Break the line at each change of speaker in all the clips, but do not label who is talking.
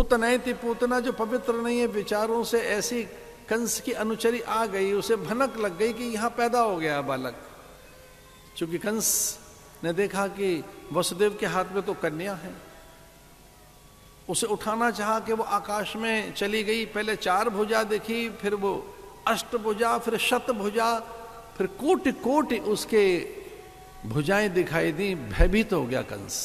पूतनैति पूतना, जो पवित्र नहीं है विचारों से, ऐसी कंस की अनुचरी आ गई, उसे भनक लग गई कि यहां पैदा हो गया बालक। क्योंकि कंस ने देखा कि वसुदेव के हाथ में तो कन्या है, उसे उठाना चाहा कि वो आकाश में चली गई। पहले 4 भुजा देखी, फिर वो अष्टभुजा, फिर शतभुजा, फिर कोटि कोटि उसके भुजाएं दिखाई दी। भयभीत हो गया कंस।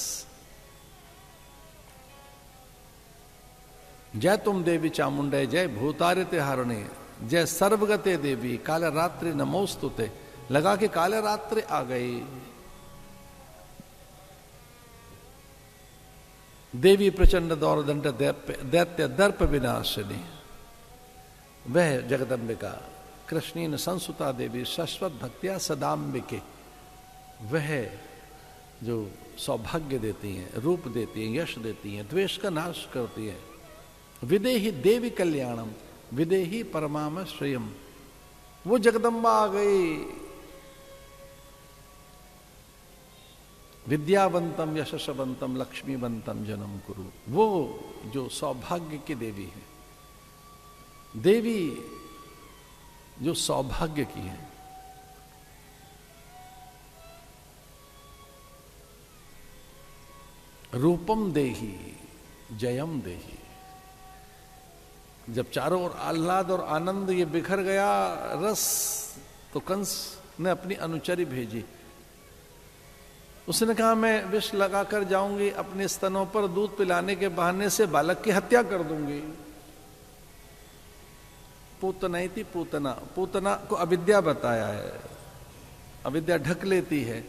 जय तुम देवी चामुंडे, जय भूतारिते हारणे, जय सर्वगते देवी, काले रात्रि नमोस्तुते। लगा कि काले रात्रि आ गई। देवी प्रचंड दौरदंड दैत्य दर्प विनाशिनी, वह जगदम्बिका कृष्णीन संसुता देवी शाश्वत भक्तिया सदाम्बिके, वह जो सौभाग्य देती हैं, रूप देती हैं, यश देती हैं, द्वेष का नाश करती है। विदेही देवी कल्याणम, विदेही परमाम श्रेयम, वो जगदम्बा आ गई। विद्यावंतम यशस्वंतम लक्ष्मीवंतम जन्म कुरु, वो जो सौभाग्य की देवी है, देवी जो सौभाग्य की है। रूपम देही जयम देही। जब चारों ओर आह्लाद और आनंद ये बिखर गया रस, तो कंस ने अपनी अनुचरी भेजी। उसने कहा मैं विष लगाकर जाऊंगी, अपने स्तनों पर दूध पिलाने के बहाने से बालक की हत्या कर दूंगी। पूतनैति पूतना, पूतना को अविद्या बताया है। अविद्या ढक लेती है,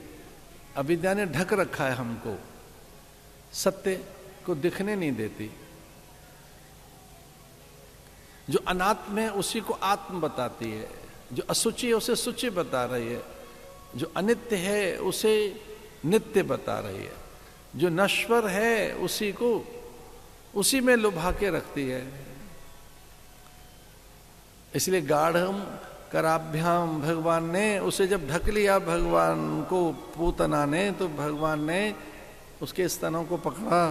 अविद्या ने ढक रखा है हमको, सत्य को दिखने नहीं देती। जो अनात्म है उसी को आत्म बताती है, जो असुचि है उसे सुचि बता रही है, जो अनित्य है उसे नित्य बता रही है, जो नश्वर है उसी को उसी में लुभा के रखती है। इसलिए गाढ़म कराभ्याम, भगवान ने उसे जब ढक लिया भगवान को पूतना ने, तो भगवान ने उसके स्तनों को पकड़ा।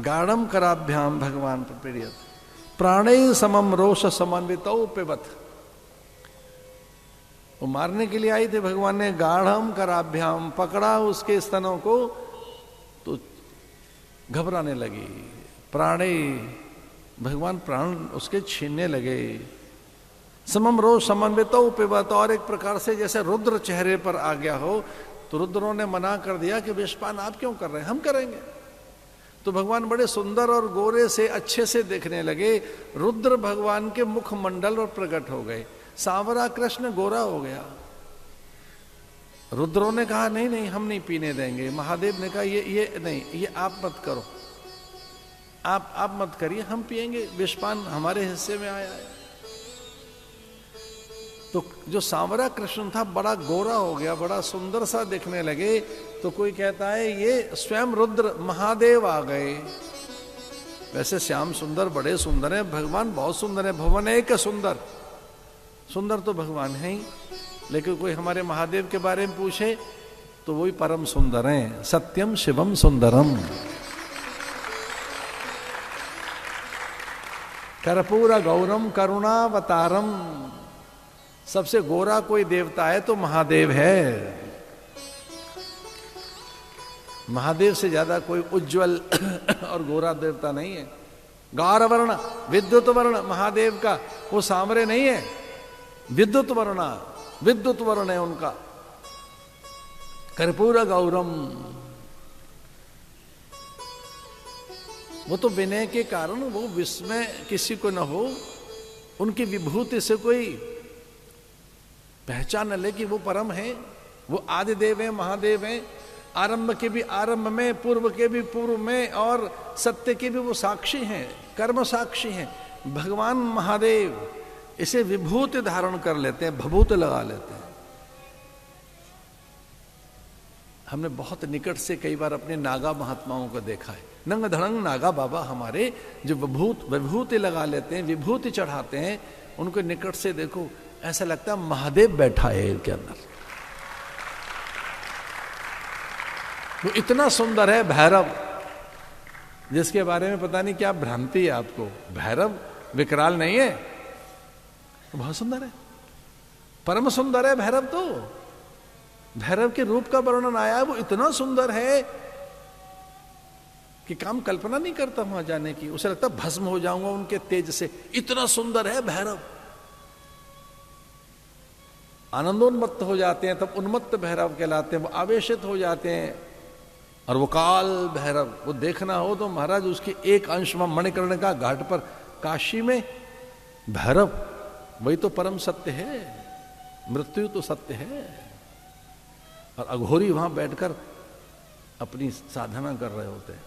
गाढ़म कराभ्याम भगवान प्रियत प्राणे समम रोष समन्वितौ पिबत। वो मारने के लिए आई थे, भगवान ने गाढ़म कराभ्याम पकड़ा उसके स्तनों को, तो घबराने लगी। प्राणे, भगवान प्राण उसके छीनने लगे। समम रोष समन्वितौ पिबत, और एक प्रकार से जैसे रुद्र चेहरे पर आ गया हो, तो रुद्रों ने मना कर दिया कि विषपान आप क्यों कर रहे हैं, हम करेंगे। तो भगवान बड़े सुंदर और गोरे से अच्छे से देखने लगे। रुद्र भगवान के मुखमंडल और प्रकट हो गए। सांवरा कृष्ण गोरा हो गया। रुद्रों ने कहा नहीं नहीं हम नहीं पीने देंगे। महादेव ने कहा ये नहीं, ये आप मत करो, आप मत करिए, हम पिएंगे, विषपान हमारे हिस्से में आया है। तो जो सांवरा कृष्ण था बड़ा गोरा हो गया, बड़ा सुंदर सा दिखने लगे। तो कोई कहता है ये स्वयं रुद्र महादेव आ गए। वैसे श्याम सुंदर बड़े सुंदर है, भगवान बहुत सुंदर है, भुवन एक सुंदर, सुंदर तो भगवान है ही, लेकिन कोई हमारे महादेव के बारे में पूछे तो वही परम सुंदर हैं। सत्यम शिवम सुंदरम, कर्पूर गौरम करुणावतारम। सबसे गोरा कोई देवता है तो महादेव है। महादेव से ज्यादा कोई उज्जवल और गोरा देवता नहीं है। गौर वर्ण, विद्युत वर्ण महादेव का, वो सांवरे नहीं है, विद्युत वर्ण है उनका। कर्पूर गौरम, वो तो विनय के कारण वो विस्मय किसी को न हो, उनकी विभूति से कोई पहचान न ले कि वो परम है, वो आदिदेव है, महादेव है। आरंभ के भी आरंभ में, पूर्व के भी पूर्व में, और सत्य के भी वो साक्षी हैं, कर्म साक्षी हैं। भगवान महादेव इसे विभूति धारण कर लेते हैं, भभूत लगा लेते हैं। हमने बहुत निकट से कई बार अपने नागा महात्माओं को देखा है। नंग धड़ंग नागा बाबा हमारे जो विभूति लगा लेते हैं, विभूति चढ़ाते हैं, उनको निकट से देखो ऐसा लगता है महादेव बैठा है इनके अंदर। वो इतना सुंदर है। भैरव, जिसके बारे में पता नहीं क्या भ्रांति है आपको। भैरव विकराल नहीं है, बहुत सुंदर है, परम सुंदर है भैरव। तो भैरव के रूप का वर्णन आया है, वो इतना सुंदर है कि काम कल्पना नहीं करता वहां जाने की। उसे लगता भस्म हो जाऊंगा उनके तेज से, इतना सुंदर है भैरव। आनंदोन्मत्त हो जाते हैं तब उन्मत्त भैरव कहलाते हैं, वो आवेशित हो जाते हैं। और वो काल भैरव, वो देखना हो तो महाराज उसके एक अंश में मणिकर्ण का घाट पर काशी में भैरव, वही तो परम सत्य है, मृत्यु तो सत्य है। और अघोरी वहां बैठकर अपनी साधना कर रहे होते हैं।